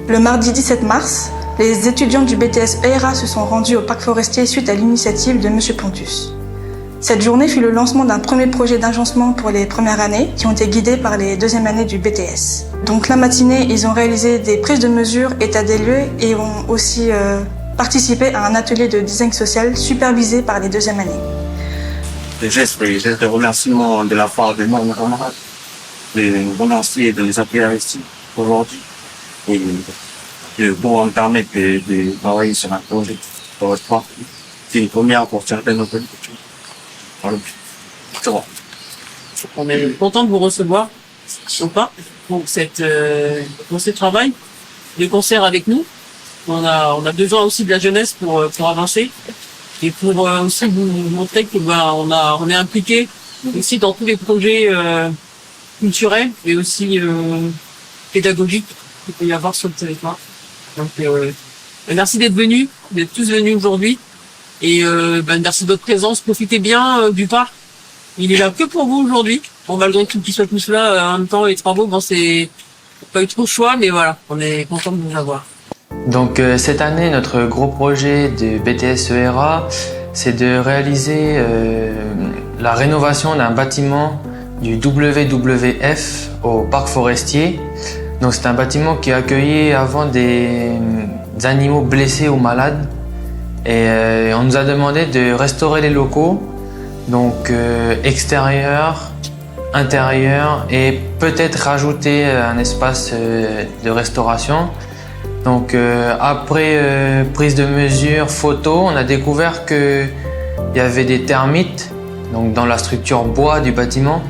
Le mardi 17 mars, les étudiants du BTS ERA se sont rendus au parc forestier suite à l'initiative de M. Pontus. Cette journée fut le lancement d'un premier projet d'agencement pour les premières années qui ont été guidés par les deuxièmes années du BTS. Donc la matinée, ils ont réalisé des prises de mesures, état des lieux et ont aussi participé à un atelier de design social supervisé par les deuxièmes années. Les gestes de remerciement de la part de nos camarades, les remercier de les appeler ici aujourd'hui et de pouvoir me permettre de travailler sur un projet pour votre part. C'est une première pour certaines autres. Voilà. C'est bon. On est content de vous recevoir, ou pas, pour ce travail, de concert avec nous. On a besoin aussi de la jeunesse pour avancer et pour aussi vous montrer que on est impliqué aussi dans tous les projets culturels mais aussi pédagogiques qu'il peut y avoir sur le territoire. Donc merci d'être venus, d'être tous venus aujourd'hui et merci de votre présence. Profitez bien du parc. Il est là que pour vous aujourd'hui. Bon, malgré tout qu'ils soient tous là en même temps, les travaux, bon, c'est pas eu trop de choix, mais voilà, on est content de vous avoir. Donc cette année, notre gros projet de BTS ERA, c'est de réaliser la rénovation d'un bâtiment du WWF au parc forestier. Donc c'est un bâtiment qui accueillait avant des animaux blessés ou malades. Et on nous a demandé de restaurer les locaux, donc extérieur, intérieur et peut-être rajouter un espace de restauration. Donc après prise de mesure, photo, on a découvert qu'il y avait des termites donc dans la structure bois du bâtiment.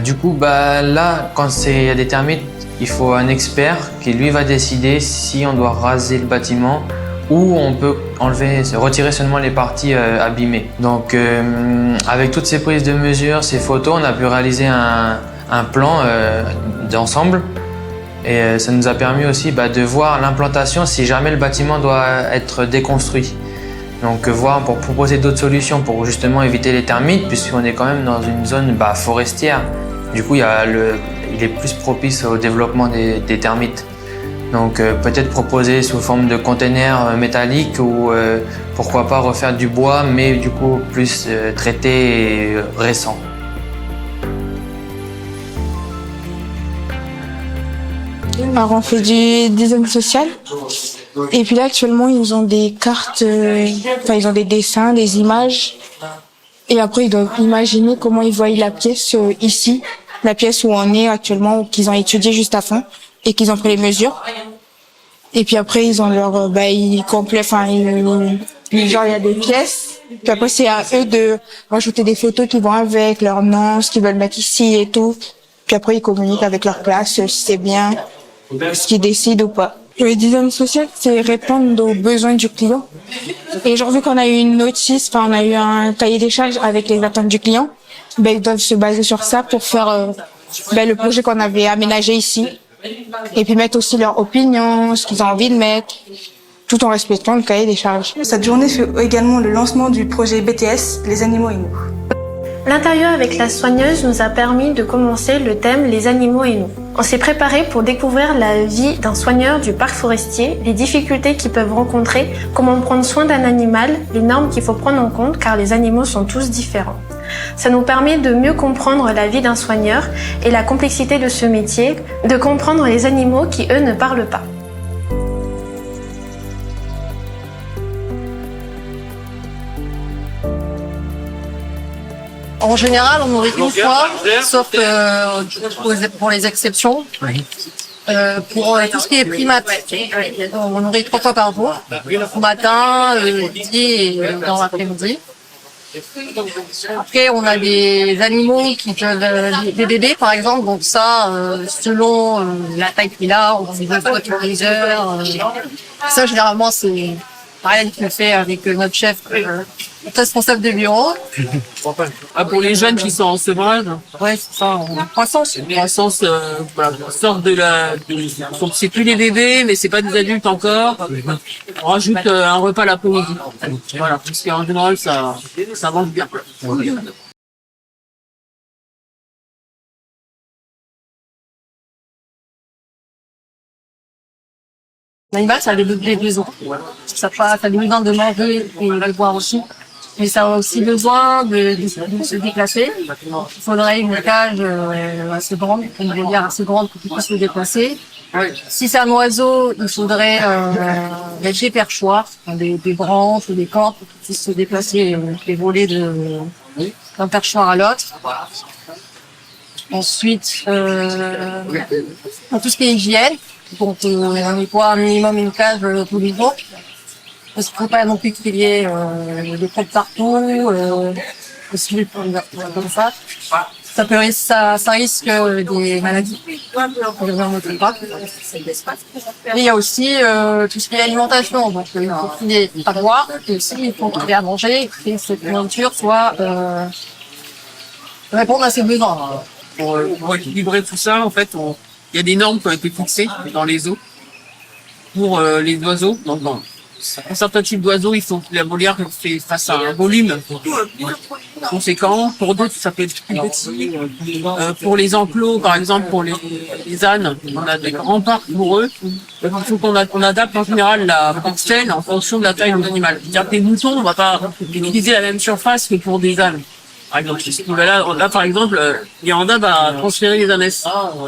Du coup, là, quand il y a des termites, il faut un expert qui lui va décider si on doit raser le bâtiment ou on peut retirer seulement les parties abîmées. Donc avec toutes ces prises de mesure, ces photos, on a pu réaliser un plan d'ensemble. Et ça nous a permis aussi de voir l'implantation si jamais le bâtiment doit être déconstruit. Donc voir pour proposer d'autres solutions pour justement éviter les termites puisqu'on est quand même dans une zone forestière. Du coup, il est plus propice au développement des termites. Donc peut-être proposer sous forme de containers métalliques ou pourquoi pas refaire du bois mais du coup plus traité et récent. Alors on fait du design social et puis là actuellement ils ont des cartes, ils ont des dessins, des images et après ils doivent imaginer comment ils voient la pièce ici, la pièce où on est actuellement, qu'ils ont étudié juste avant et qu'ils ont pris les mesures. Et puis après ils ont leur, ils complètent, il y a des pièces. Puis après c'est à eux de rajouter des photos qui vont avec leur nom, ce qu'ils veulent mettre ici et tout. Puis après ils communiquent avec leur classe si c'est bien. Ce qu'ils décident ou pas. Le design social, c'est répondre aux besoins du client. Et genre, vu qu'on a eu une notice, on a eu un cahier des charges avec les attentes du client, ils doivent se baser sur ça pour faire le projet qu'on avait aménagé ici. Et puis mettre aussi leur opinion, ce qu'ils ont envie de mettre, tout en respectant le cahier des charges. Cette journée fut également le lancement du projet BTS, Les animaux et nous. L'intérieur avec la soigneuse nous a permis de commencer le thème Les animaux et nous. On s'est préparé pour découvrir la vie d'un soigneur du parc forestier, les difficultés qu'ils peuvent rencontrer, comment prendre soin d'un animal, les normes qu'il faut prendre en compte car les animaux sont tous différents. Ça nous permet de mieux comprendre la vie d'un soigneur et la complexité de ce métier, de comprendre les animaux qui eux ne parlent pas. En général, on nourrit une fois, sauf pour les exceptions. Pour tout ce qui est primates, on nourrit 3 fois par jour, au matin, le midi et dans l'après-midi. Après, on a des animaux qui peuvent, des bébés par exemple, donc ça, selon la taille qu'il a, on les voit tous les heures. Ça, généralement, c'est Ryan qui le fait avec notre chef, responsable de bureau. Pour les jeunes qui sont en sevrage, Ouais, c'est ça, croissance. croissance, sorte donc c'est plus des bébés, mais c'est pas des adultes encore. On rajoute un repas l'après-midi. Voilà, parce qu'en général, ça mange bien. L'animal, ça a des besoins. Ça a besoin de manger et de boire aussi. Mais ça a aussi besoin de se déplacer. Il faudrait une cage assez grande, une volière assez grande pour qu'il puisse se déplacer. Si c'est un oiseau, il faudrait des perchoirs, des branches ou des cordes pour qu'il puisse se déplacer et voler d'un perchoir à l'autre. Ensuite, pour tout ce qui est hygiène, donc on nettoie un minimum une cage tous les jours. Parce qu'il ne faut pas non plus qu'il y ait des crottes partout, aussi comme ça. Ça risque des maladies. Et il y a aussi tout ce qui est alimentation. Donc il faut qu'il y ait à boire et aussi il faut qu'il y ait à manger et que cette nourriture soit répondre à ses besoins. Pour équilibrer tout ça, en fait, il y a des normes qui ont été fixées dans les eaux pour les oiseaux. Donc, un certain type d'oiseaux, il faut que la volière fasse un volume conséquent. Pour d'autres, ça peut être plus petit. Pour les enclos, par exemple, pour les ânes, on a des grands parcs pour eux. Il faut qu'on adapte en général la parcelle en fonction de la taille de l'animal. C'est-à-dire que les moutons, on va pas utiliser la même surface que pour des ânes. Par exemple, là, par exemple, Miranda va transférer les ânesses.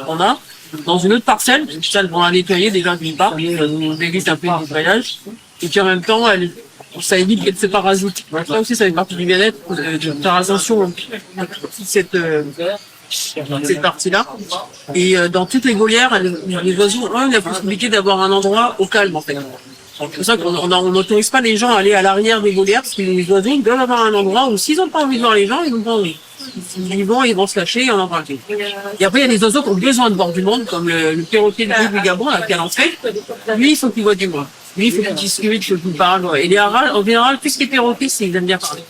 On a dans une autre parcelle, celle qu'on a nettoyée déjà d'une part, on évite un peu le nettoyage, et puis en même temps, ça évite qu'elle se parasite. Ça aussi, ça fait partie du bien-être, de faire attention à cette partie-là. Et dans toutes les volières, les oiseaux ont la possibilité d'avoir un endroit au calme, en fait. C'est pour ça qu'on n'autorise pas les gens à aller à l'arrière des volières, parce que les oiseaux ils doivent avoir un endroit où s'ils n'ont pas envie de voir les gens, ils n'ont pas envie. Ils vont se lâcher et on en parle. Et après, il y a des oiseaux qui ont besoin de voir du monde, comme le perroquet du Gabon, qui est à l'entrée. Lui, il faut qu'il voit du monde. Lui, il faut qu'il discute, il faut qu'il parle. Et les haras, en général, tout ce qui est perroquet, c'est qu'ils aiment bien parler.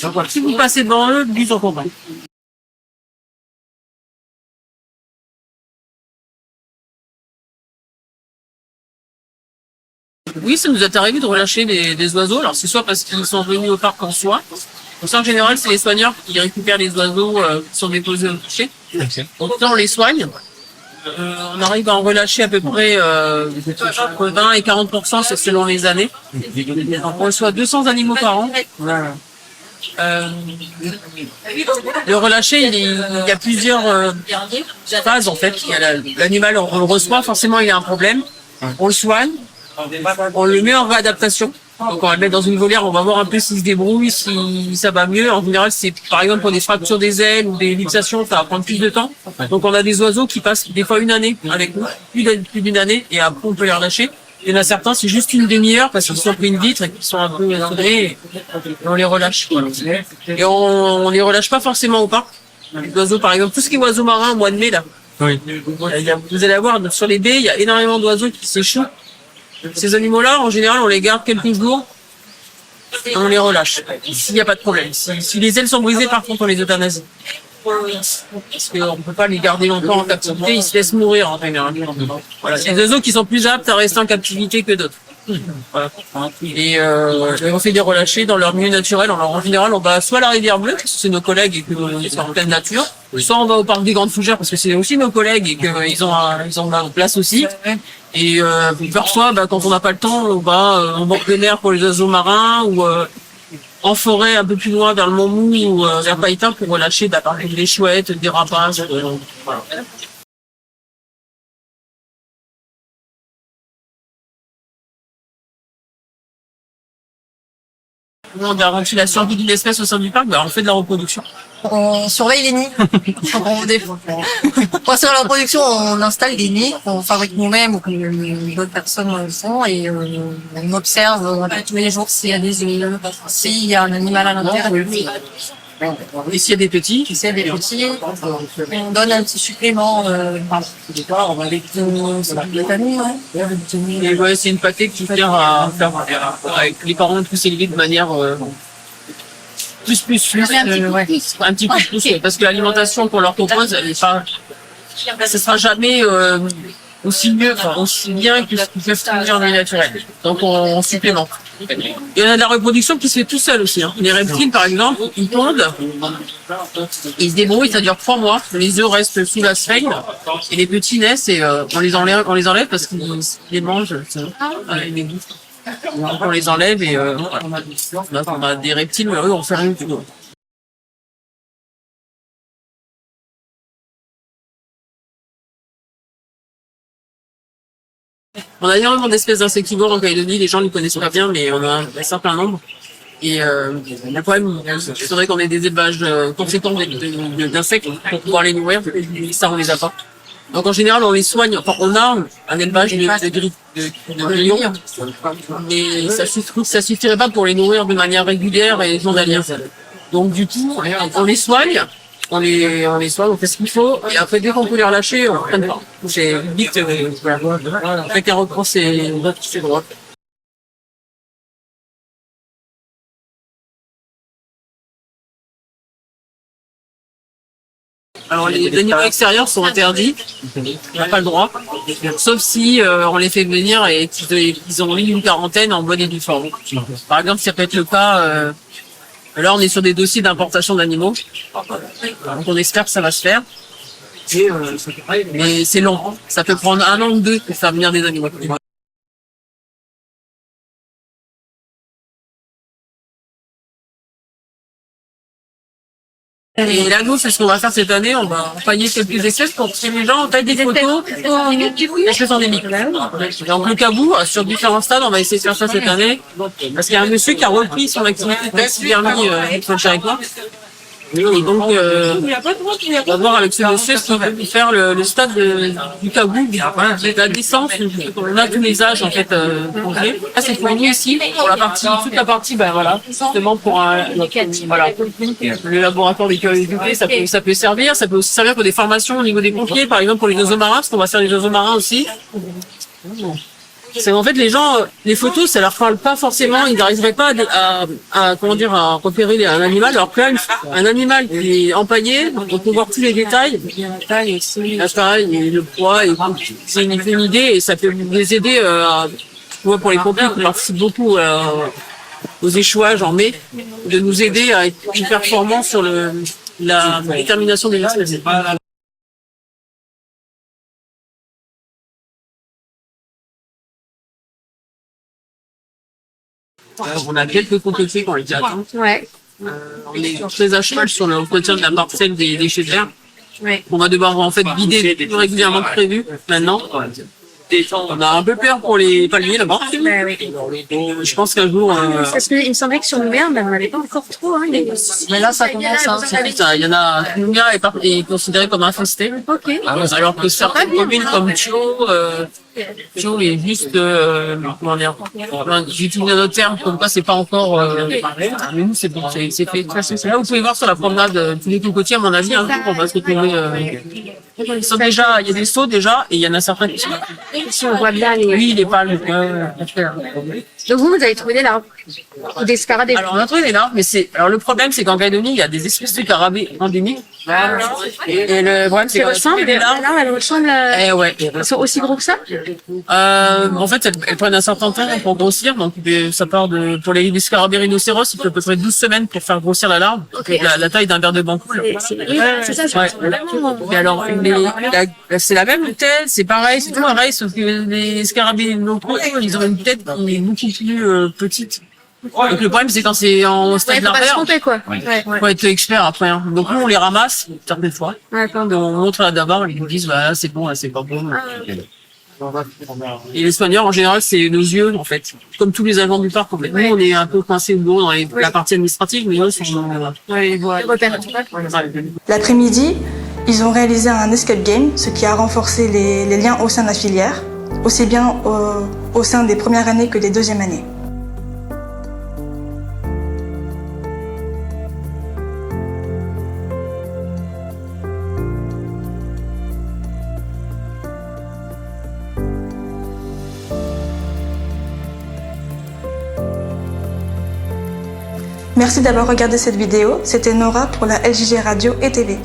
Donc voilà, si vous passez devant eux, ils sont contents. Oui, ça nous est arrivé de relâcher des oiseaux. Alors, c'est soit parce qu'ils sont venus au parc en soi. Donc ça, en général, c'est les soigneurs qui récupèrent les oiseaux qui sont déposés au coucher. Donc là, on les soigne. On arrive à en relâcher à peu près entre 20 et 40%, c'est selon les années. Donc, on reçoit 200 animaux par an. Le relâcher, il y a plusieurs phases en fait. L'animal, on le reçoit, forcément il a un problème. On le soigne. On le met en réadaptation. Donc on va le mettre dans une volière, on va voir un peu s'il se débrouille, si ça va mieux. En général, c'est par exemple pour des fractures des ailes ou des luxations, ça va prendre plus de temps. Donc on a des oiseaux qui passent des fois une année avec nous, plus d'une année, et après on peut les relâcher. Il y en a certains, c'est juste une demi-heure parce qu'ils sont pris une vitre et qu'ils sont un peu énervés et on les relâche. Et on les relâche pas forcément au parc. Les oiseaux, par exemple, tout ce qui est oiseaux marins au mois de mai, là. Oui. Vous allez voir, sur les baies, il y a énormément d'oiseaux qui s'échouent. Ces animaux-là, en général, on les garde quelques jours et on les relâche. S'il n'y a pas de problème. Si les ailes sont brisées, par contre, on les euthanasie. Parce qu'on ne peut pas les garder longtemps en captivité, ils se laissent mourir en général. Voilà. C'est des oiseaux qui sont plus aptes à rester en captivité que d'autres. Voilà. Et on fait des relâchés dans leur milieu naturel. Alors, en général, on va soit à la rivière Bleue, parce que c'est nos collègues et qu'ils sont en pleine nature, soit on va au parc des Grandes Fougères, parce que c'est aussi nos collègues et qu'ils ont une place aussi. Et parfois, quand on n'a pas le temps, on va en bord de mer pour les oiseaux marins ou en forêt un peu plus loin vers le Mont Mou ou vers Païtin pour relâcher des chouettes, des rapaces. Voilà. On garantit la survie d'une espèce au sein du parc, on fait de la reproduction. On surveille les nids. Pour assurer la reproduction, on installe des nids, on fabrique nous-mêmes ou que d'autres personnes le font et on observe tous les jours s'il y a des œufs, s'il y a un animal à l'intérieur. Et s'il y a des petits, on donne un petit supplément avec vitamines. Et ouais, c'est une pâtée qui sert à faire avec les parents plus élevés de manière plus, un petit peu plus, parce que l'alimentation pour leurs copains, ce sera jamais aussi bien que ce qu'ils peuvent trouver en milieu naturel. Donc on supplémente. Et on a de la reproduction qui se fait tout seul aussi. Hein. Les reptiles, par exemple, ils pondent, ils se débrouillent, ça dure 3 mois. Les œufs restent sous la sphère et les petits naissent et on les enlève parce qu'ils les mangent. Les bouffent. Donc on les enlève et on a des reptiles, mais eux, on fait rien du tout. On a énormément d'espèces d'insectivores en Calédonie, les gens ne les connaissent pas bien, mais on a un certain nombre. Et le problème, c'est vrai qu'on ait des élevages conséquents d'insectes pour pouvoir les nourrir, et ça on les a pas. Donc en général on les soigne, enfin on a un élevage de grillons, mais ça suffirait pas pour les nourrir de manière régulière et journalière. Donc du coup, on les soigne. On les soigne, on fait ce qu'il faut, et après, dès qu'on peut les relâcher, on prenne pas. C'est vite, avec un recours, c'est droit. Alors, les animaux extérieurs sont interdits. On n'a pas le droit. Sauf si, on les fait venir et qu'ils ont eu une quarantaine en bonne et due forme. Par exemple, ça peut être le cas, là, on est sur des dossiers d'importation d'animaux. Donc, on espère que ça va se faire. Mais c'est long. Ça peut prendre 1 an ou 2 pour faire venir des animaux. Et là, nous, c'est ce qu'on va faire cette année. On va empoigner quelques espèces pour que les gens taillent des photos d'espèces endémiques. Donc, le cabou, sur différents stades, on va essayer de faire ça cette année. Parce qu'il y a un monsieur qui a repris son activité de pêche, Virmi, avec moi. Et donc, on va voir avec ce monsieur ce qu'il veut faire le stade du cabou, la descente. On a tous les âges, en fait, congelés. Là, c'est pour nous ici, pour toute la partie, ben voilà, justement pour voilà, le laboratoire des curiosités, ça peut servir. Ça peut aussi servir pour des formations au niveau des pompiers, par exemple pour les oiseaux marins, parce qu'on va faire des oiseaux marins aussi. C'est en fait les gens, les photos, ça leur parle pas forcément, ils n'arriveraient pas à repérer un animal, alors que là, un animal qui est empaillé, on peut voir tous les détails, la taille, le poids, et c'est une idée et ça peut les aider pour les pompiers qui participent beaucoup aux échouages en mai, de nous aider à être plus performants sur la détermination des espèces. On a quelques complétés qu'on les attend. Ouais. On est très à cheval sur l'entretien de la parcelle des déchets verts. Ouais. On va devoir en fait vider plus régulièrement que prévu maintenant. On a un peu peur pour les palmiers là-bas. Je pense qu'un jour. Parce qu'il me semblait que sur Nouméa, on n'en avait pas encore trop. Hein, mais là, ça commence. Il y en a. Nouméa est considéré comme infesté. Ok. Alors que certaines communes comme Thio est juste, comment dire, j'utilise un autre terme, comme quoi c'est pas encore, mais nous c'est bon, c'est fait. Là, vous pouvez voir sur la promenade, tous les cocotiers, à mon avis, un jour, on va se retrouver, ils sont déjà, il y a des seaux déjà, et il y en a certains qui sont là. Si on voit bien les... Oui, les palmes, Donc vous avez trouvé des larves? Ou des scarabées? Alors, on a trouvé des larves, mais alors le problème, c'est qu'en Calédonie, il y a des espèces de scarabées endémiques. Et le problème, c'est que les larves, elles ressemblent ouais. Elles sont aussi gros que ça? En fait, elles prennent un certain temps pour grossir, donc ça part pour les scarabées rhinocéros, il faut à peu près 12 semaines pour faire grossir la larve, la taille d'un verre de banco. C'est ça, ouais. Et alors, c'est la même tête, c'est pareil, c'est tout pareil, sauf que les scarabées locaux, ils ont une tête qui est beaucoup plus petite. Donc le problème c'est quand c'est en stade larvaire, faut être expert après. Hein. Donc nous on les ramasse certaines fois. Donc on montre là d'abord, ils nous disent bah c'est bon, là c'est pas bon. Et les soigneurs en général c'est nos yeux en fait, comme tous les agents du parc. Nous on est un peu coincés dans la partie administrative, mais eux c'est L'après-midi, ils ont réalisé un escape game, ce qui a renforcé les liens au sein de la filière, aussi bien au sein des premières années que des deuxièmes années. Merci d'avoir regardé cette vidéo. C'était Nora pour la LJG Radio et TV.